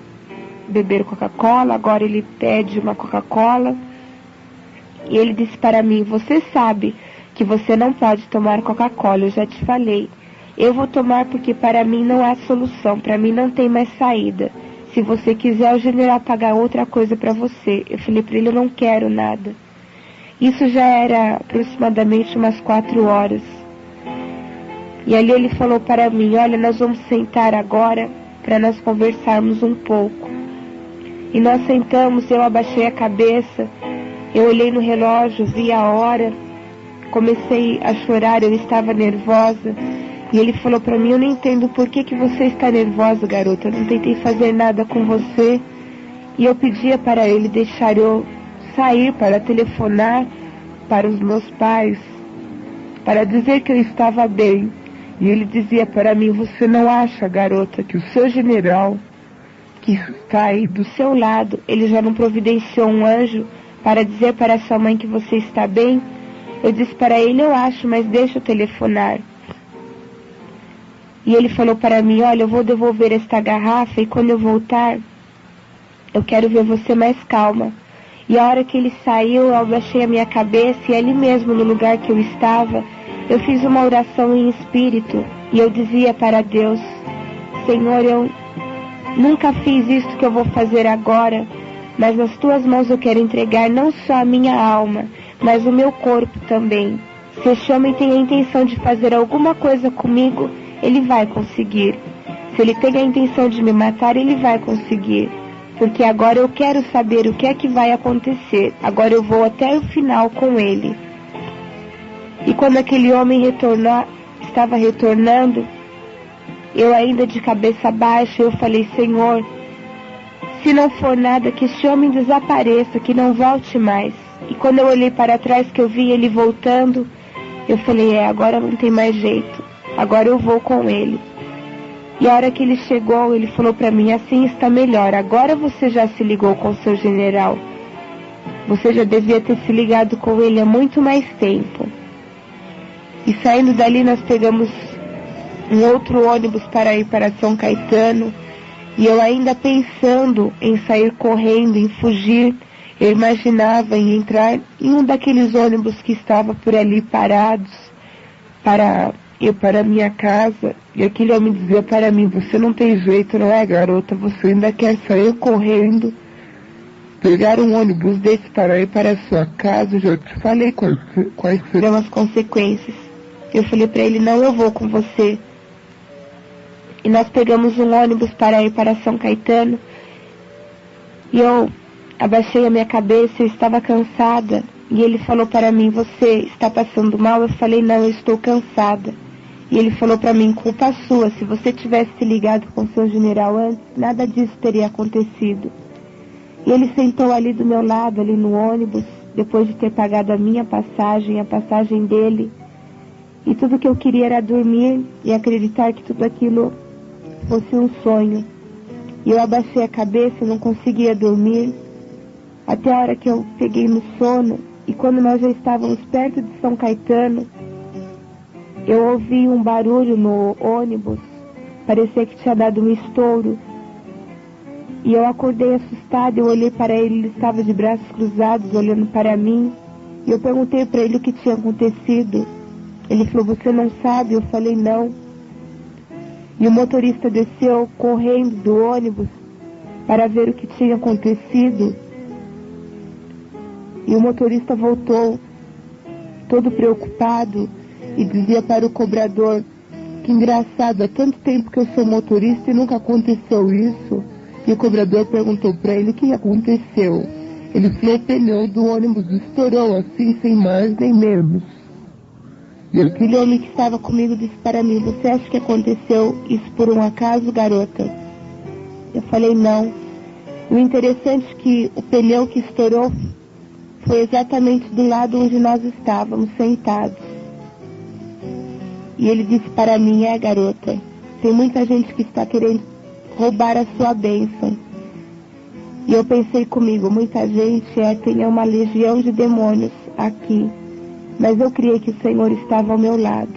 beber Coca-Cola, agora ele pede uma Coca-Cola. E ele disse para mim, você sabe que você não pode tomar Coca-Cola, eu já te falei. Eu vou tomar porque para mim não há solução, para mim não tem mais saída. Se você quiser, o general pagar outra coisa para você. Eu falei para ele, eu não quero nada. Isso já era aproximadamente umas 4 horas. E ali ele falou para mim, olha, nós vamos sentar agora para nós conversarmos um pouco. E nós sentamos, eu abaixei a cabeça, eu olhei no relógio, vi a hora, comecei a chorar, eu estava nervosa. E ele falou para mim, eu não entendo por que você está nervosa, garota, eu não tentei fazer nada com você. E eu pedia para ele deixar eu sair para telefonar para os meus pais, para dizer que eu estava bem. E ele dizia para mim: você não acha, garota, que o seu general, que está aí do seu lado, ele já não providenciou um anjo para dizer para sua mãe que você está bem? Eu disse para ele: eu acho, mas deixa eu telefonar. E ele falou para mim: olha, eu vou devolver esta garrafa e quando eu voltar, eu quero ver você mais calma. E a hora que ele saiu, eu abaixei a minha cabeça e ali mesmo, no lugar que eu estava, eu fiz uma oração em espírito e eu dizia para Deus: Senhor, eu nunca fiz isto que eu vou fazer agora, mas nas tuas mãos eu quero entregar não só a minha alma, mas o meu corpo também. Se este homem tem a intenção de fazer alguma coisa comigo, ele vai conseguir. Se ele tem a intenção de me matar, ele vai conseguir. Porque agora eu quero saber o que é que vai acontecer. Agora eu vou até o final com ele. E quando aquele homem estava retornando, eu ainda de cabeça baixa, eu falei: Senhor, se não for nada, que este homem desapareça, que não volte mais. E quando eu olhei para trás, que eu vi ele voltando, eu falei: agora não tem mais jeito. Agora eu vou com ele. E a hora que ele chegou, ele falou para mim: assim está melhor. Agora você já se ligou com o seu general. Você já devia ter se ligado com ele há muito mais tempo. E saindo dali, nós pegamos um outro ônibus para ir para São Caetano. E eu ainda pensando em sair correndo, em fugir, eu imaginava em entrar em um daqueles ônibus que estava por ali parados para ir para a minha casa. E aquele homem dizia para mim: você não tem jeito, não é, garota? Você ainda quer sair correndo, pegar um ônibus desse para ir para a sua casa? Eu já te falei quais serão as consequências. Eu falei para ele: não, eu vou com você. E nós pegamos um ônibus para ir para São Caetano. E eu abaixei a minha cabeça, eu estava cansada. E ele falou para mim: você está passando mal? Eu falei: não, eu estou cansada. E ele falou para mim: culpa sua, se você tivesse se ligado com seu general antes, nada disso teria acontecido. E ele sentou ali do meu lado, ali no ônibus, depois de ter pagado a minha passagem, a passagem dele. E tudo que eu queria era dormir e acreditar que tudo aquilo fosse um sonho. E eu abaixei a cabeça e não conseguia dormir, até a hora que eu peguei no sono. E quando nós já estávamos perto de São Caetano, eu ouvi um barulho no ônibus, parecia que tinha dado um estouro. E eu acordei assustada, eu olhei para ele, ele estava de braços cruzados, olhando para mim. E eu perguntei para ele o que tinha acontecido. Ele falou: você não sabe? Eu falei: não. E o motorista desceu correndo do ônibus para ver o que tinha acontecido. E o motorista voltou, todo preocupado, e dizia para o cobrador: que engraçado, há tanto tempo que eu sou motorista e nunca aconteceu isso. E o cobrador perguntou para ele o que aconteceu. Ele falou: o pneu do ônibus estourou assim, sem mais nem menos. E aquele homem que estava comigo disse para mim: você acha que aconteceu isso por um acaso, garota? Eu falei: não. O interessante é que o pneu que estourou foi exatamente do lado onde nós estávamos sentados. E ele disse para mim: garota, tem muita gente que está querendo roubar a sua bênção. E eu pensei comigo: muita gente tem uma legião de demônios aqui. Mas eu criei que o Senhor estava ao meu lado.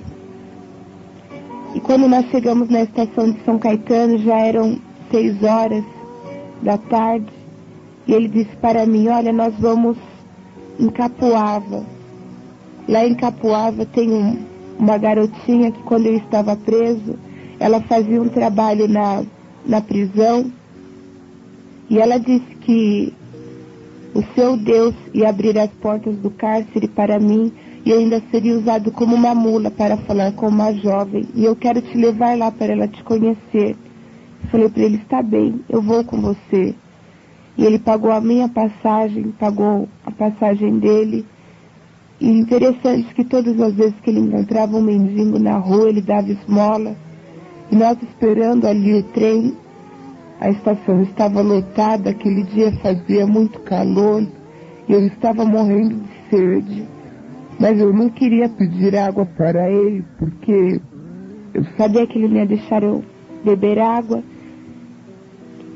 E quando nós chegamos na estação de São Caetano, já eram 6 horas da tarde. E ele disse para mim: olha, nós vamos em Capuava. Lá em Capuava tem uma garotinha que, quando eu estava preso, ela fazia um trabalho na prisão. E ela disse que o seu Deus ia abrir as portas do cárcere para mim. E ainda seria usado como uma mula para falar com uma jovem. E eu quero te levar lá para ela te conhecer. Falei para ele: está bem, eu vou com você. E ele pagou a minha passagem, pagou a passagem dele. E interessante que todas as vezes que ele encontrava um mendigo na rua, ele dava esmola. E nós esperando ali o trem, a estação estava lotada, aquele dia fazia muito calor. E eu estava morrendo de sede. Mas eu não queria pedir água para ele, porque Eu sabia que ele não ia deixar eu beber água.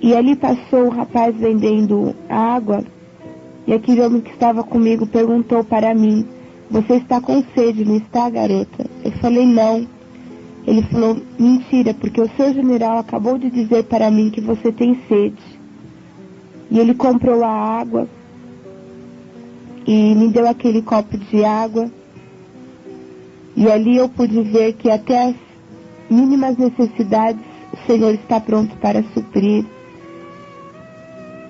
E ali passou um rapaz vendendo água. E aquele homem que estava comigo perguntou para mim: você está com sede, não está, garota? Eu falei: não. Ele falou: mentira, porque o seu general acabou de dizer para mim que você tem sede. E ele comprou a água e me deu aquele copo de água. E ali eu pude ver que até as mínimas necessidades o Senhor está pronto para suprir.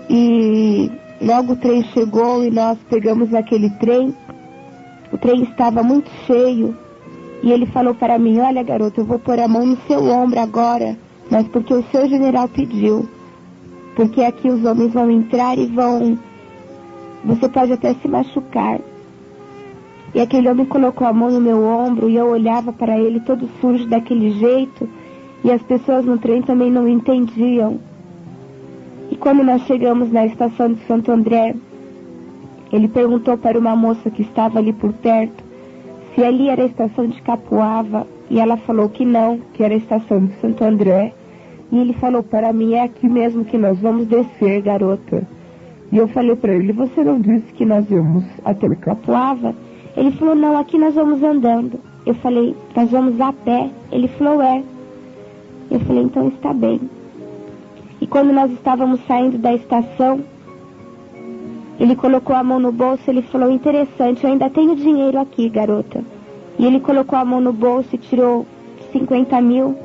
E logo o trem chegou e nós pegamos aquele trem. O trem estava muito cheio. E ele falou para mim: olha, garota, eu vou pôr a mão no seu ombro agora, mas porque o seu general pediu. Porque aqui os homens vão entrar e vão... você pode até se machucar. E aquele homem colocou a mão no meu ombro e eu olhava para ele todo sujo daquele jeito. E as pessoas no trem também não entendiam. E quando nós chegamos na estação de Santo André, ele perguntou para uma moça que estava ali por perto se ali era a estação de Capuava. E ela falou que não, que era a estação de Santo André. E ele falou para mim: é aqui mesmo que nós vamos descer, garota. E eu falei para ele: você não disse que nós íamos até Capuava? Ele falou: não, aqui nós vamos andando. Eu falei: nós vamos a pé? Ele falou: é. Eu falei: então está bem. E quando nós estávamos saindo da estação, ele colocou a mão no bolso. Ele falou: interessante, eu ainda tenho dinheiro aqui, garota. E ele colocou a mão no bolso e tirou 50 mil.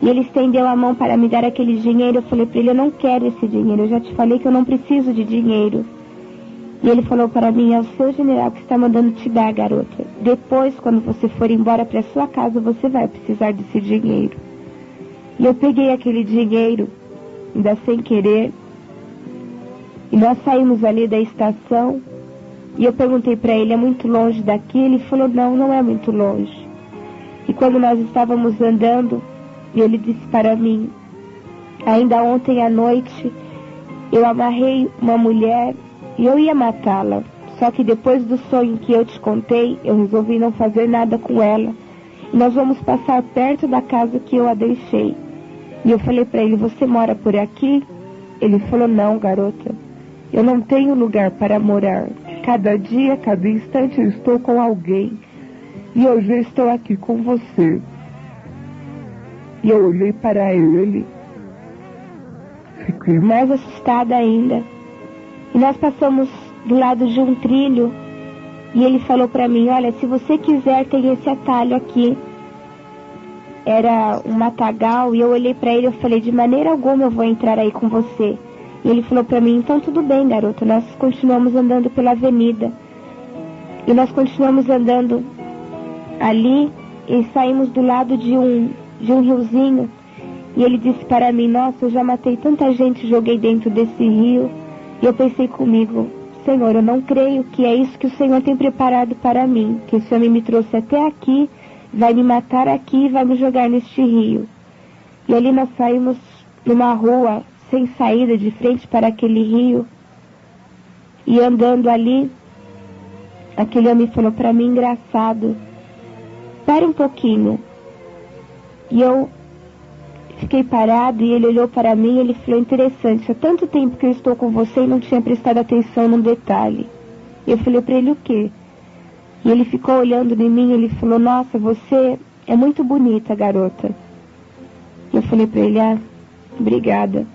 E ele estendeu a mão para me dar aquele dinheiro. Eu falei para ele: eu não quero esse dinheiro, eu já te falei que eu não preciso de dinheiro. E ele falou para mim: é o seu general que está mandando te dar, garota. Depois, quando você for embora para sua casa, você vai precisar desse dinheiro. E eu peguei aquele dinheiro, ainda sem querer, e nós saímos ali da estação. E eu perguntei para ele: é muito longe daqui? Ele falou: não, não é muito longe. E quando nós estávamos andando, e ele disse para mim: ainda ontem à noite eu amarrei uma mulher e eu ia matá-la. Só que depois do sonho que eu te contei, eu resolvi não fazer nada com ela. E nós vamos passar perto da casa que eu a deixei. E eu falei para ele: você mora por aqui? Ele falou: não, garota, eu não tenho lugar para morar. Cada dia, cada instante eu estou com alguém. E hoje eu estou aqui com você. E eu olhei para ele, fiquei mais assustada ainda. E nós passamos do lado de um trilho. E ele falou para mim: olha, se você quiser, tem esse atalho aqui. Era um matagal. E eu olhei para ele e falei: de maneira alguma eu vou entrar aí com você. E ele falou para mim: então tudo bem, garota. Nós continuamos andando pela avenida. E nós continuamos andando ali e saímos do lado de um riozinho. E ele disse para mim: nossa, eu já matei tanta gente e joguei dentro desse rio. E eu pensei comigo: Senhor, eu não creio que é isso que o Senhor tem preparado para mim, que esse homem me trouxe até aqui, vai me matar aqui e vai me jogar neste rio. E ali nós saímos numa rua sem saída, de frente para aquele rio. E andando ali, aquele homem falou para mim: engraçado, pare um pouquinho. E eu fiquei parado e ele olhou para mim e ele falou: interessante, há tanto tempo que eu estou com você e não tinha prestado atenção num detalhe. Eu falei para ele: o quê? E ele ficou olhando em mim e ele falou: nossa, você é muito bonita, garota. E eu falei para ele: ah, obrigada.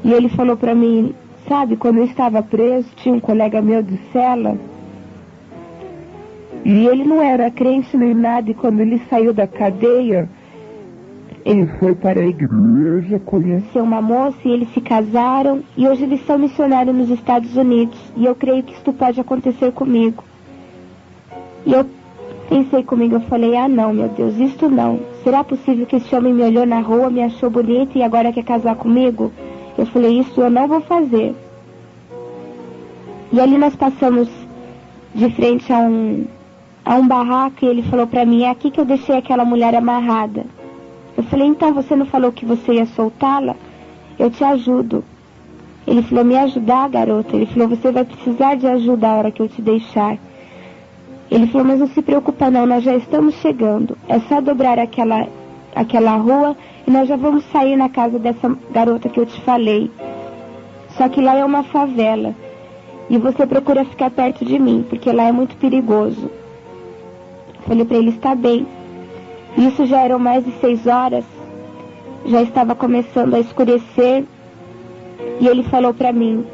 E ele falou para mim: sabe, quando eu estava preso, tinha um colega meu de cela. E ele não era crente nem nada, e quando ele saiu da cadeia, ele foi para a igreja, conheceu uma moça e eles se casaram. E hoje eles são missionários nos Estados Unidos. E eu creio que isso pode acontecer comigo. E eu pensei comigo, eu falei: ah não, meu Deus, isto não. Será possível que esse homem me olhou na rua, me achou bonita e agora quer casar comigo? Eu falei: isso eu não vou fazer. E ali nós passamos de frente a um barraco e ele falou para mim: é aqui que eu deixei aquela mulher amarrada. Eu falei: então você não falou que você ia soltá-la? Eu te ajudo. Ele falou: me ajudar, garota? Ele falou: você vai precisar de ajuda a hora que eu te deixar. Ele falou, mas não se preocupa não, nós já estamos chegando. É só dobrar aquela rua e nós já vamos sair na casa dessa garota que eu te falei. Só que lá é uma favela. E você procura ficar perto de mim, porque lá é muito perigoso. Falei para ele, está bem. Isso já eram mais de 6 horas. Já estava começando a escurecer. E ele falou para mim,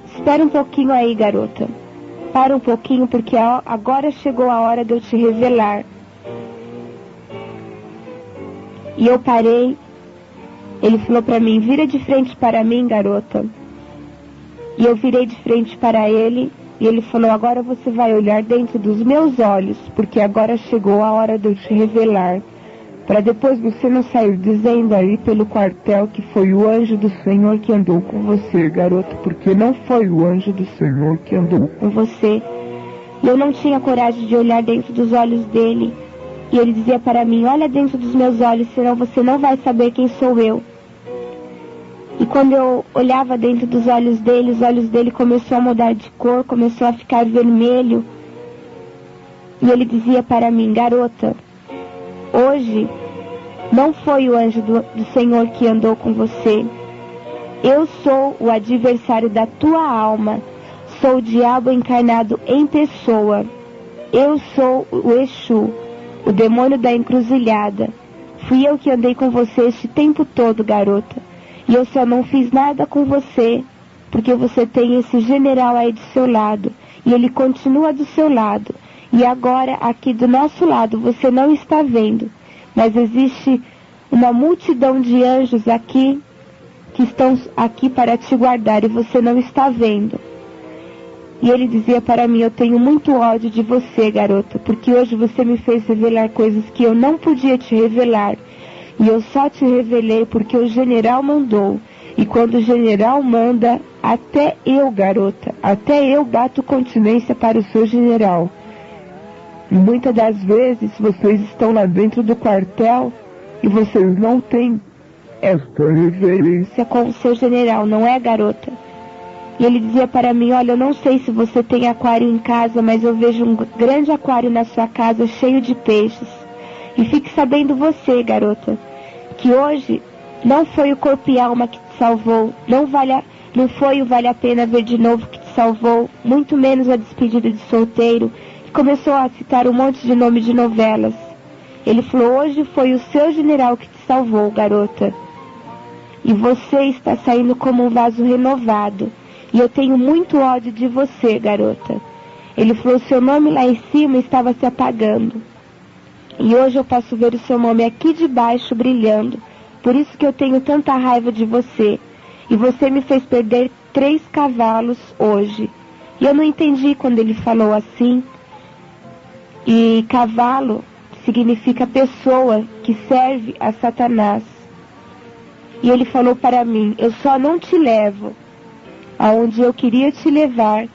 espera um pouquinho aí, garota. Para um pouquinho, porque agora chegou a hora de eu te revelar. E eu parei. Ele falou para mim, vira de frente para mim, garota. E eu virei de frente para ele. E ele falou, agora você vai olhar dentro dos meus olhos, porque agora chegou a hora de eu te revelar. Para depois você não sair dizendo aí pelo quartel que foi o anjo do Senhor que andou com você, garota, porque não foi o anjo do Senhor que andou com você. E eu não tinha coragem de olhar dentro dos olhos dele. E ele dizia para mim, olha dentro dos meus olhos, senão você não vai saber quem sou eu. E quando eu olhava dentro dos olhos dele, os olhos dele começou a mudar de cor, começou a ficar vermelho. E ele dizia para mim, garota, hoje não foi o anjo do Senhor que andou com você. Eu sou o adversário da tua alma. Sou o diabo encarnado em pessoa. Eu sou o Exu, o demônio da encruzilhada. Fui eu que andei com você este tempo todo, garota. E eu só não fiz nada com você, porque você tem esse general aí do seu lado. E ele continua do seu lado. E agora, aqui do nosso lado, você não está vendo. Mas existe uma multidão de anjos aqui, que estão aqui para te guardar, e você não está vendo. E ele dizia para mim, eu tenho muito ódio de você, garota, porque hoje você me fez revelar coisas que eu não podia te revelar. E eu só te revelei porque o general mandou. E quando o general manda, até eu, garota, até eu bato continência para o seu general. E muitas das vezes vocês estão lá dentro do quartel e vocês não têm essa reverência com o seu general, não é, garota? E ele dizia para mim, olha, eu não sei se você tem aquário em casa, mas eu vejo um grande aquário na sua casa cheio de peixes. E fique sabendo você, garota, que hoje não foi o corpo e alma que te salvou, não foi o vale a pena ver de novo que te salvou, muito menos a despedida de solteiro. Começou a citar um monte de nome de novelas. Ele falou, hoje foi o seu general que te salvou, garota. E você está saindo como um vaso renovado. E eu tenho muito ódio de você, garota. Ele falou, seu nome lá em cima estava se apagando. E hoje eu posso ver o seu nome aqui de baixo brilhando. Por isso que eu tenho tanta raiva de você. E você me fez perder 3 cavalos hoje. E eu não entendi quando ele falou assim. E cavalo significa pessoa que serve a Satanás. E ele falou para mim, eu só não te levo aonde eu queria te levar,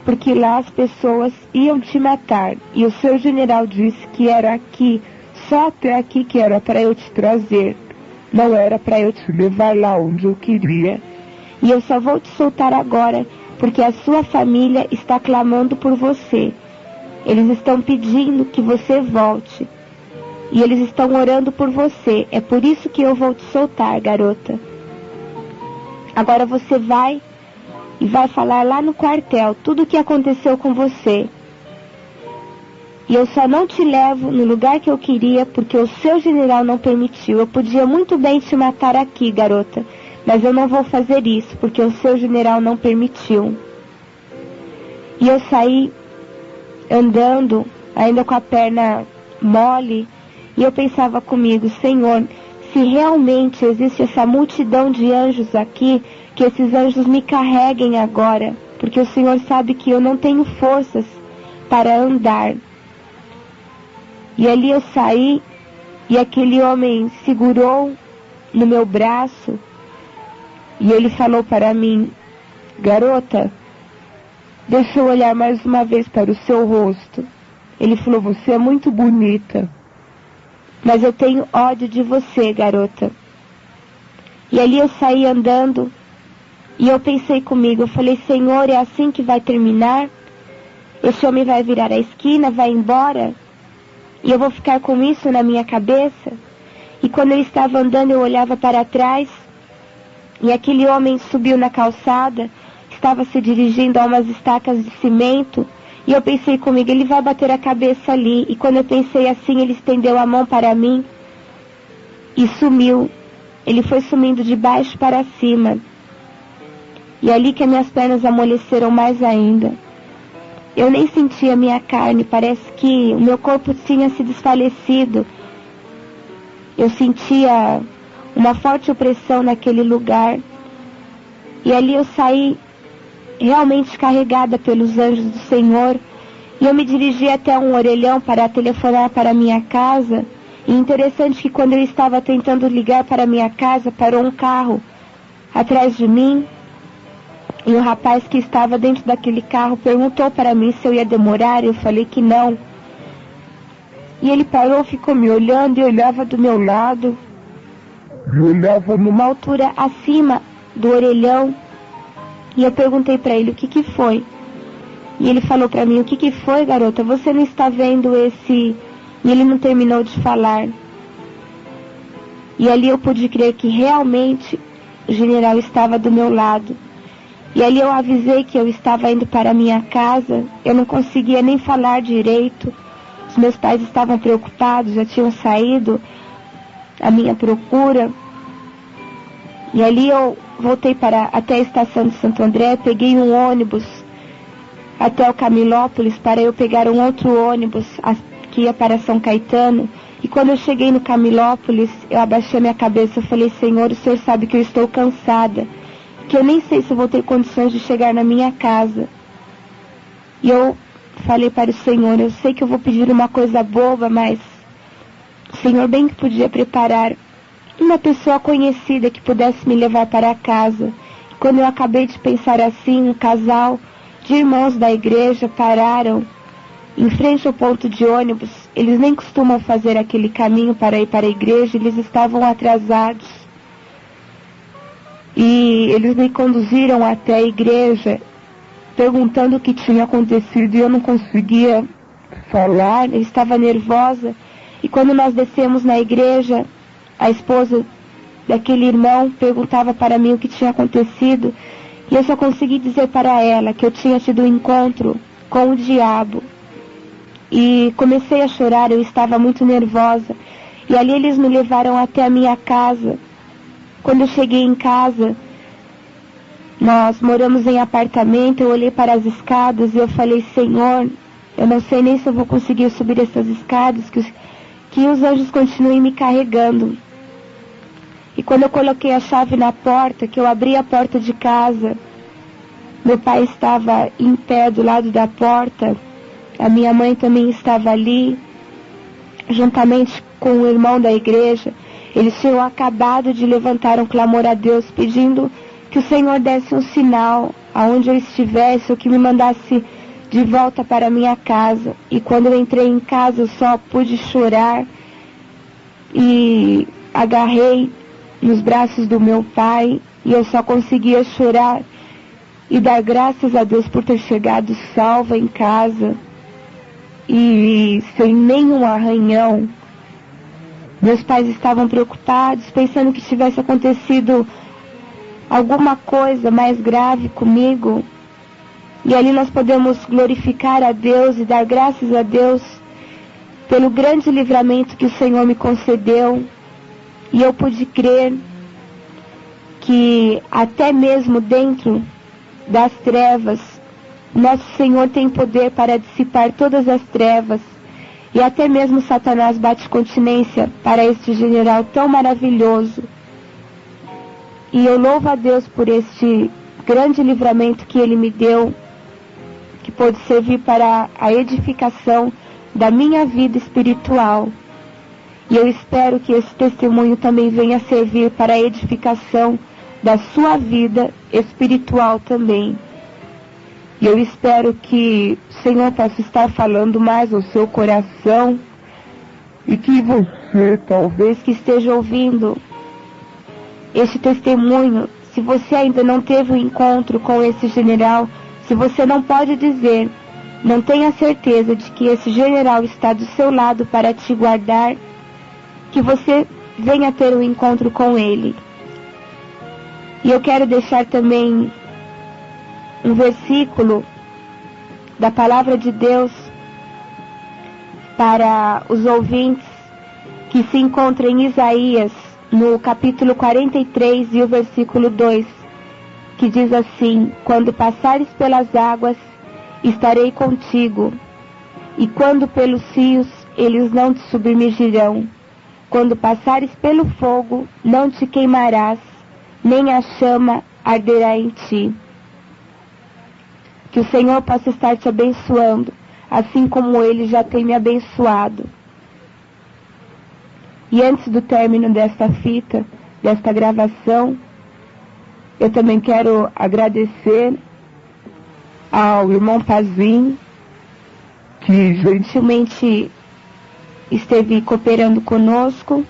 porque lá as pessoas iam te matar. E o seu general disse que era aqui, só até aqui que era para eu te trazer. Não era para eu te levar lá onde eu queria. E eu só vou te soltar agora, porque a sua família está clamando por você. Eles estão pedindo que você volte. E eles estão orando por você. É por isso que eu vou te soltar, garota. Agora você vai e vai falar lá no quartel tudo o que aconteceu com você. E eu só não te levo no lugar que eu queria porque o seu general não permitiu. Eu podia muito bem te matar aqui, garota. Mas eu não vou fazer isso porque o seu general não permitiu. E eu saí andando, ainda com a perna mole, e eu pensava comigo, Senhor, se realmente existe essa multidão de anjos aqui, que esses anjos me carreguem agora, porque o Senhor sabe que eu não tenho forças para andar. E ali eu saí, e aquele homem segurou no meu braço, e ele falou para mim, garota, deixa eu olhar mais uma vez para o seu rosto. Ele falou, você é muito bonita, mas eu tenho ódio de você, garota. E ali eu saí andando, e eu pensei comigo, eu falei, Senhor, é assim que vai terminar? esse homem vai virar a esquina, vai embora, e eu vou ficar com isso na minha cabeça. E quando eu estava andando, eu olhava para trás, e aquele homem subiu na calçada, estava se dirigindo a umas estacas de cimento, e eu pensei comigo, ele vai bater a cabeça ali. E quando eu pensei assim, ele estendeu a mão para mim e sumiu. Ele foi sumindo de baixo para cima. E é ali que as minhas pernas amoleceram mais ainda. Eu nem sentia a minha carne, parece que o meu corpo tinha se desfalecido. Eu sentia uma forte opressão naquele lugar. E ali eu saí realmente carregada pelos anjos do Senhor. E eu me dirigi até um orelhão para telefonar para minha casa. E interessante que quando eu estava tentando ligar para minha casa, parou um carro atrás de mim. E o rapaz que estava dentro daquele carro perguntou para mim se eu ia demorar. Eu falei que não. E ele parou, ficou me olhando e olhava do meu lado. Eu olhava numa altura acima do orelhão. E eu perguntei para ele o que foi. E ele falou para mim, o que foi, garota? Você não está vendo esse... E ele não terminou de falar. E ali eu pude crer que realmente o general estava do meu lado. E ali eu avisei que eu estava indo para a minha casa. Eu não conseguia nem falar direito. Os meus pais estavam preocupados, já tinham saído à minha procura. E ali eu voltei até a estação de Santo André, peguei um ônibus até o Camilópolis para eu pegar um outro ônibus que ia para São Caetano. E quando eu cheguei no Camilópolis, eu abaixei minha cabeça e falei, Senhor, o Senhor sabe que eu estou cansada, que eu nem sei se eu vou ter condições de chegar na minha casa. E eu falei para o Senhor, eu sei que eu vou pedir uma coisa boba, mas o Senhor bem que podia preparar uma pessoa conhecida que pudesse me levar para casa. E quando eu acabei de pensar assim, um casal de irmãos da igreja pararam em frente ao ponto de ônibus. Eles nem costumam fazer aquele caminho para ir para a igreja, eles estavam atrasados. E eles me conduziram até a igreja, perguntando o que tinha acontecido, e eu não conseguia falar, eu estava nervosa. E quando nós descemos na igreja, a esposa daquele irmão perguntava para mim o que tinha acontecido, e eu só consegui dizer para ela que eu tinha tido um encontro com o diabo. E comecei a chorar, eu estava muito nervosa. E ali eles me levaram até a minha casa. Quando eu cheguei em casa, nós moramos em apartamento, eu olhei para as escadas e eu falei, Senhor, eu não sei nem se eu vou conseguir subir essas escadas, que os anjos continuem me carregando. E quando eu coloquei a chave na porta, que eu abri a porta de casa, meu pai estava em pé do lado da porta, a minha mãe também estava ali, juntamente com o irmão da igreja. Eles tinham acabado de levantar um clamor a Deus, pedindo que o Senhor desse um sinal aonde eu estivesse, ou que me mandasse de volta para a minha casa. E quando eu entrei em casa, eu só pude chorar e agarrei nos braços do meu pai, e eu só conseguia chorar e dar graças a Deus por ter chegado salva em casa e sem nenhum arranhão. Meus pais estavam preocupados, pensando que tivesse acontecido alguma coisa mais grave comigo. E ali nós podemos glorificar a Deus e dar graças a Deus pelo grande livramento que o Senhor me concedeu. E eu pude crer que até mesmo dentro das trevas, nosso Senhor tem poder para dissipar todas as trevas. E até mesmo Satanás bate continência para este general tão maravilhoso. E eu louvo a Deus por este grande livramento que Ele me deu, que pôde servir para a edificação da minha vida espiritual. E eu espero que esse testemunho também venha servir para a edificação da sua vida espiritual também. E eu espero que o Senhor possa estar falando mais ao seu coração, e que você, talvez que esteja ouvindo este testemunho, se você ainda não teve um encontro com esse general, se você não pode dizer Não tenha certeza de que esse general está do seu lado para te guardar, que você venha ter um encontro com ele. E eu quero deixar também um versículo da palavra de Deus para os ouvintes, que se encontra em Isaías, no capítulo 43 e o versículo 2, que diz assim: quando passares pelas águas, estarei contigo, e quando pelos rios, eles não te submergirão. Quando passares pelo fogo, não te queimarás, nem a chama arderá em ti. Que o Senhor possa estar te abençoando, assim como Ele já tem me abençoado. E antes do término desta fita, desta gravação, eu também quero agradecer ao irmão Pazinho, que gentilmente esteve cooperando conosco.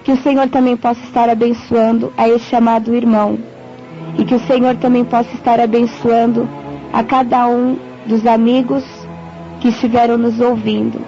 Que o Senhor também possa estar abençoando a este amado irmão. E que o Senhor também possa estar abençoando a cada um dos amigos que estiveram nos ouvindo.